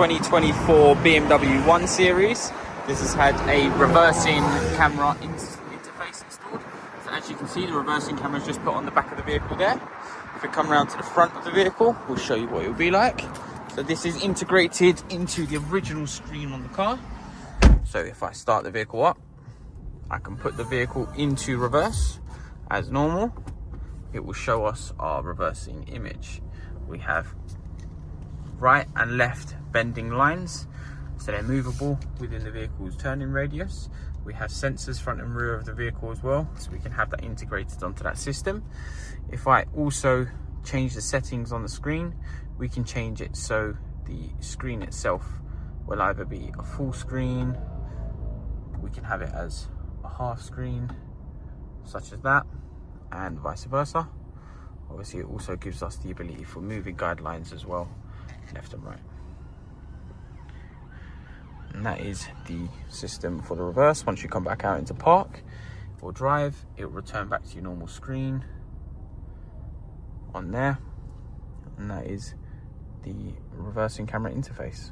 2024 BMW 1 Series. This has had a reversing camera interface installed. So as you can see, the reversing camera is just put on the back of the vehicle there. If we come around to the front of the vehicle, we'll show you what it will be like. So this is integrated into the original screen on the car. So if I start the vehicle up, I can put the vehicle into reverse as normal. It will show us our reversing image. We have right and left bending lines, so they're movable within the vehicle's turning radius. We have sensors front and rear of the vehicle as well, so we can have that integrated onto that system. If I also change the settings on the screen, we can change it so the screen itself will either be a full screen, we can have it as a half screen, such as that, and vice versa. Obviously it also gives us the ability for moving guidelines as well, left and right. And that is the system for the reverse. Once you come back out into park or drive, it will return back to your normal screen on there. And that is the reversing camera interface.